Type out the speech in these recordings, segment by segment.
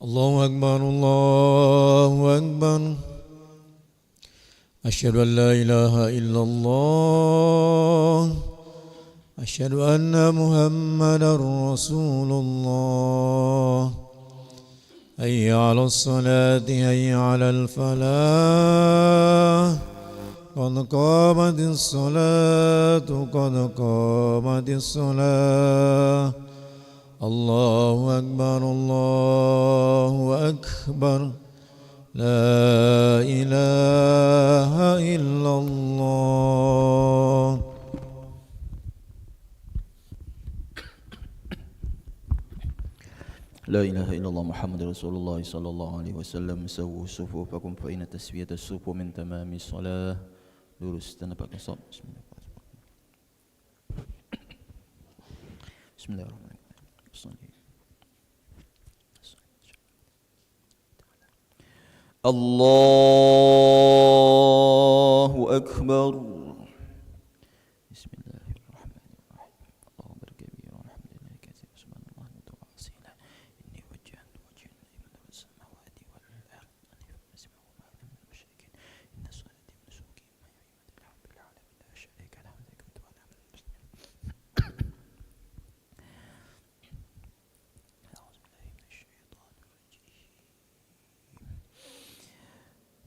الله أكبر الله أكبر. أشهد أن لا إله إلا الله. أشهد أن محمدا رسول الله. حي على الصلاة حي على الفلاح. قد قامت الصلاة قد قامت الصلاة. الله أكبر الله أكبر. لا إله إلا الله. لا إله إلا الله محمد رسول الله صلى الله عليه وسلم. سووا صفوفكم فإن تسوية الصفوف من تمام الصلاة. lurus dan pakai sop. Bismillahirrahmanirrahim. Allahu Akbar.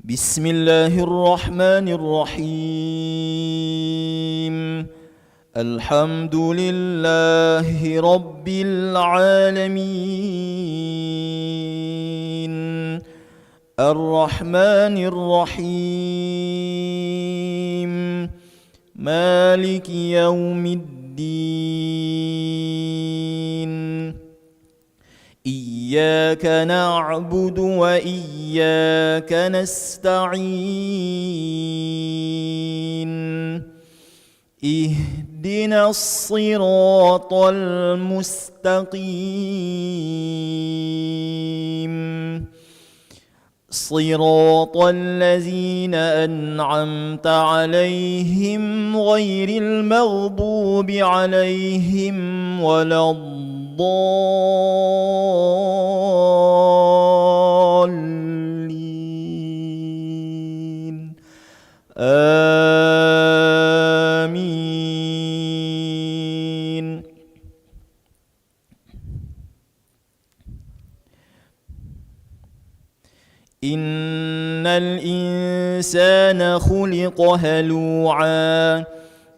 بسم الله الرحمن الرحيم. الحمد لله رب العالمين. الرحمن الرحيم. مالك يوم الدين. إياك نعبد وإياك نستعين. اهدنا الصراط المستقيم. صراط الذين أنعمت عليهم غير المغضوب عليهم ولا الضالين. آمين. إن الإنسان خلق هلوعا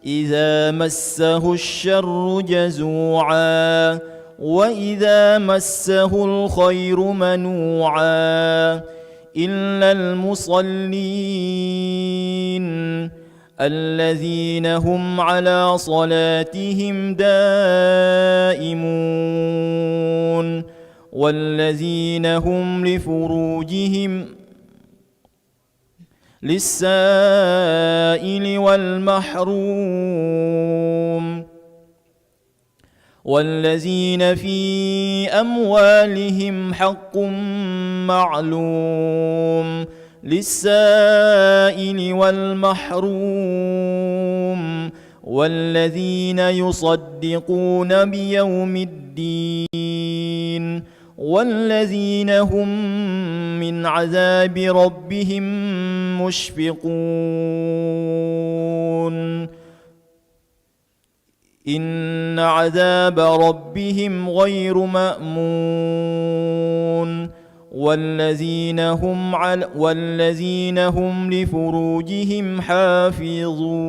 إذا مسه الشر جزوعا وإذا مسه الخير منوعا إلا المصلين الذين هم على صلاتهم دائمون والذين هم لفروجهم للسائل والمحروم والذين في أموالهم حق معلوم للسائل والمحروم والذين يصدقون بيوم الدين والذين هم من عذاب ربهم مشفقون. إن عذاب ربهم غير مأمون والذين هم لفروجهم حافظون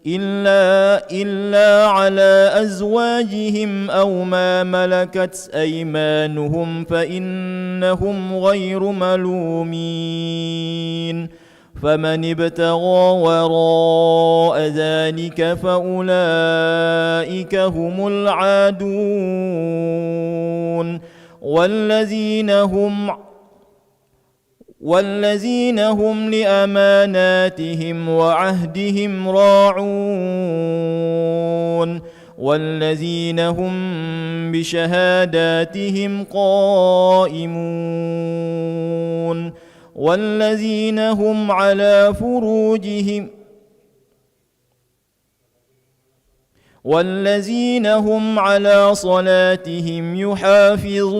إلا على أزواجهم أو ما ملكت أيمانهم فإنهم غير ملومين. فمن ابتغى وراء ذلك فأولئك هم العادون والذين هم لأماناتهم وعهدهم راعون والذين هم بشهاداتهم قائمون والذين هم على فروجهم والذين هم على صلاتهم يحافظون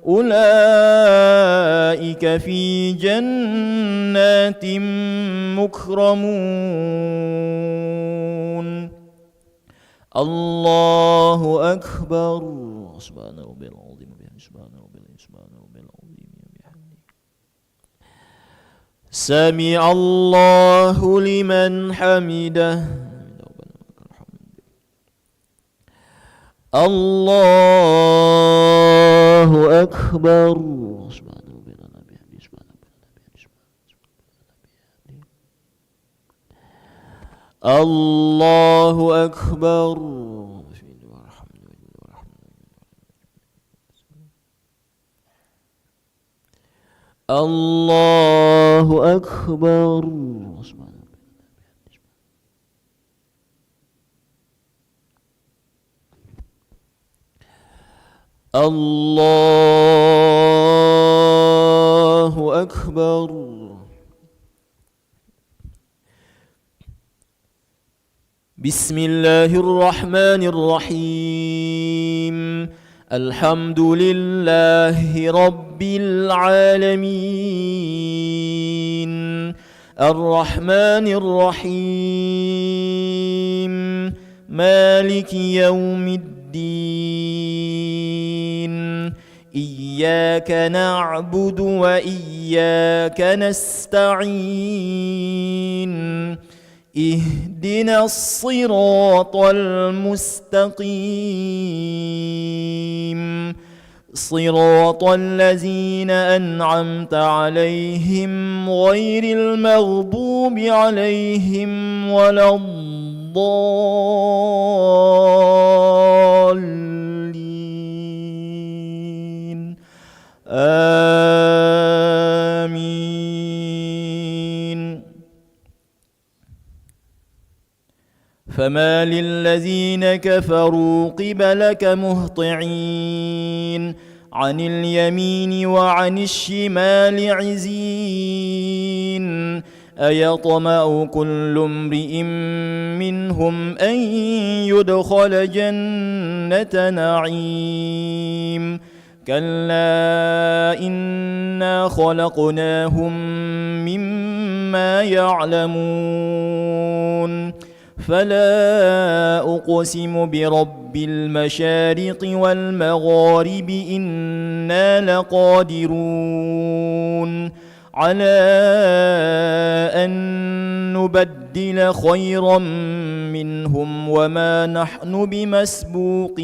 أولئك في جنات مكرمون الله أكبر سبحان ربي العظيم وبحمده سبحان ربي العظيم وبحمده سمع الله لمن حمده الله أكبر سبحان ربي العظيم الله أكبر الله أكبر الله أكبر بسم الله الرحمن الرحيم الحمد لله رب العالمين الرحمن الرحيم مالك يوم الدين إياك نعبد وإياك نستعين اهدنا الصراط المستقيم صراط الذين أنعمت عليهم غير المغضوب عليهم ولا الضالين آمين فما للذين كفروا قبلك مهطعين عن اليمين وعن الشمال عزين أيطمع كل امرئ منهم أن يدخل جنة نعيم كلا إنا خلقناهم مما يعلمون فلا أقسم برب المشارق والمغارب إنا لقادرون على أن نبدل خيرا منهم وما نحن بمسبوقين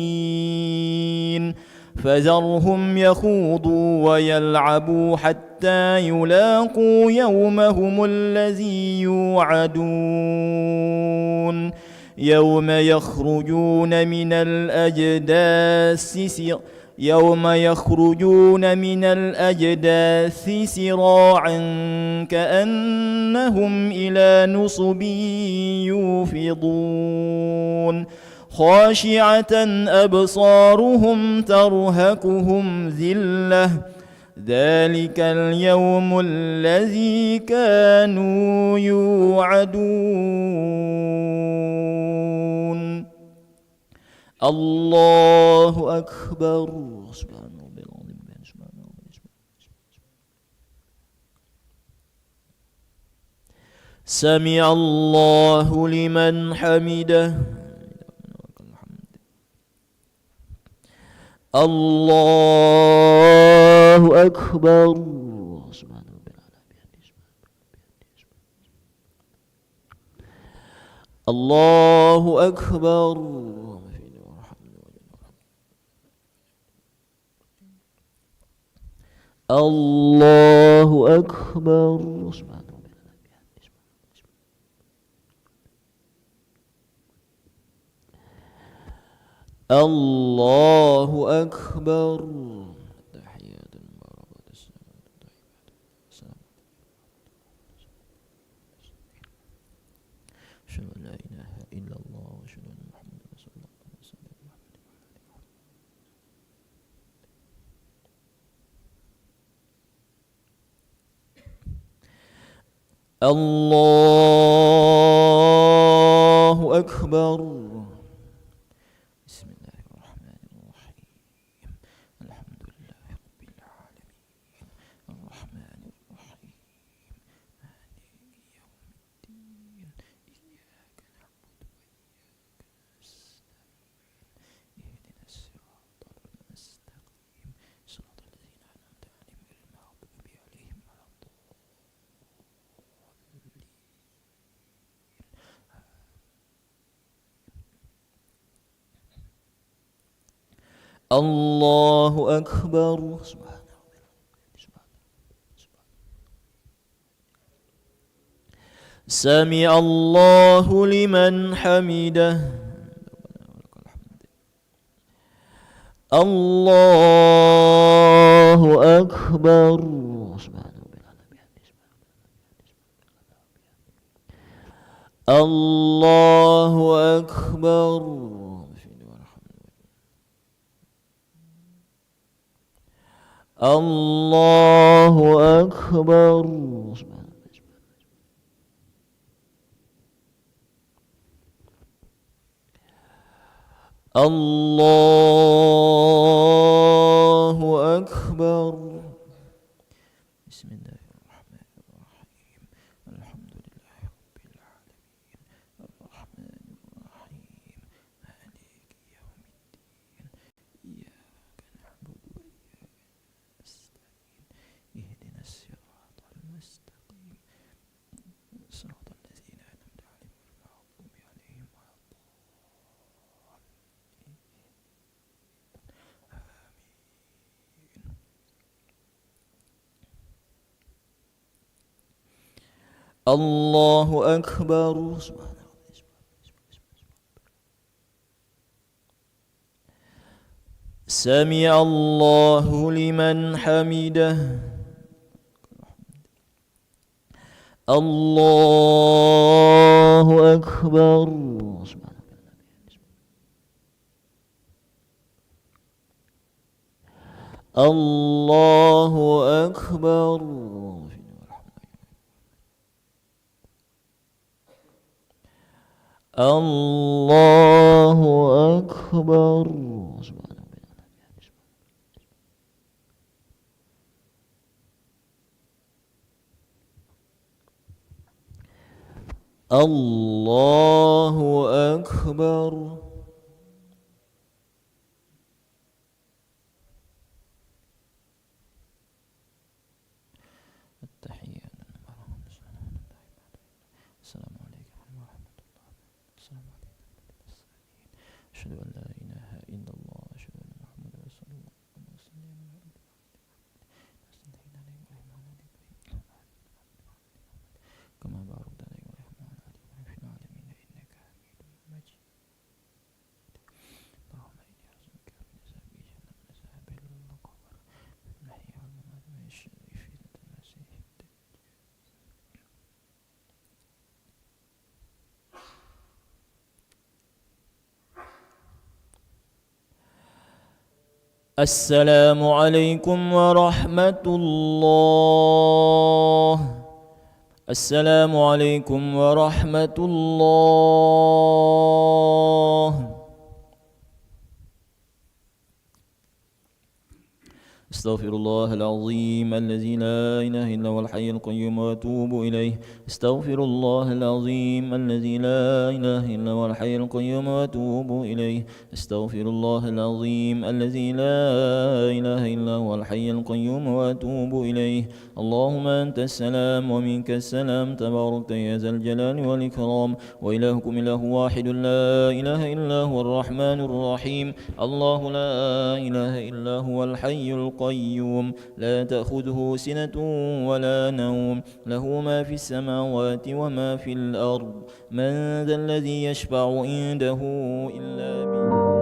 فذرهم يخوضوا ويلعبوا حتى يلاقوا يومهم الذي يوعدون يوم يخرجون من الأجداث سراعا كأنهم إلى نصب يوفضون خاشعة أبصارهم ترهقهم ذلة ذلك اليوم الذي كانوا يوعدون الله أكبر سبحان ربي العظيم سمع الله لمن حمده الله أكبر سبحان ربي الله أكبر الله أكبر سبحان ربي الله أكبر تحيات المباركات السلام أشهد أن لا إله إلا الله وأشهد أن محمدا رسول الله الله أكبر بسم الله الرحمن الرحيم الحمد لله رب العالمين الرحمن الرحيم مالك يوم الدين إياك نعبد وإياك نستعين اهدنا الصراط المستقيم صراط الذين أنعمت عليهم غير المغضوب عليهم ولا الضالين. الله أكبر سمع الله لمن حمده الله أكبر الله أكبر الله أكبر الله أكبر بسم الله الرحمن الرحيم الحمد لله رب العالمين الرحمن الرحيم مالك يوم الدين إياك نعبد وإياك نستعين اهدنا الصراط المستقيم صراط الذين أنعمت عليهم غير المغضوب عليهم ولا الله أكبر سمع الله لمن حمده الله أكبر الله أكبر الله أكبر الله أكبر التحيات السلام عليكم ورحمة الله السلام عليكم أشهد أن لا إله إلا الله أشهد أن محمدا رسول الله كما باركت على إبراهيم وعلى آل إبراهيم في العالمين إنك حميد مجيد اللهم إني أعوذ بك من عذاب جهنم وعذاب القبر من الحياة والممات من الشر فتنة المسيح الدجال. السلام عليكم ورحمة الله. السلام عليكم ورحمة الله. استغفر الله العظيم الذي لا إله إلا هو الحي القيوم وأتوب إليه. استغفر الله العظيم الذي لا إله إلا هو الحي القيوم وأتوب إليه. استغفر الله العظيم الذي لا إله إلا هو الحي القيوم وأتوب إليه. اللهم أنت السلام ومنك السلام تباركت يا ذا الجلال والإكرام. وإلهكم إله واحد لا إله إلا هو الرحمن الرحيم. الله لا إله إلا هو الحي القيوم لا تأخذه سنة ولا نوم له ما في السماوات وما في الأرض من ذا الذي يشفع عنده إلا بإذنه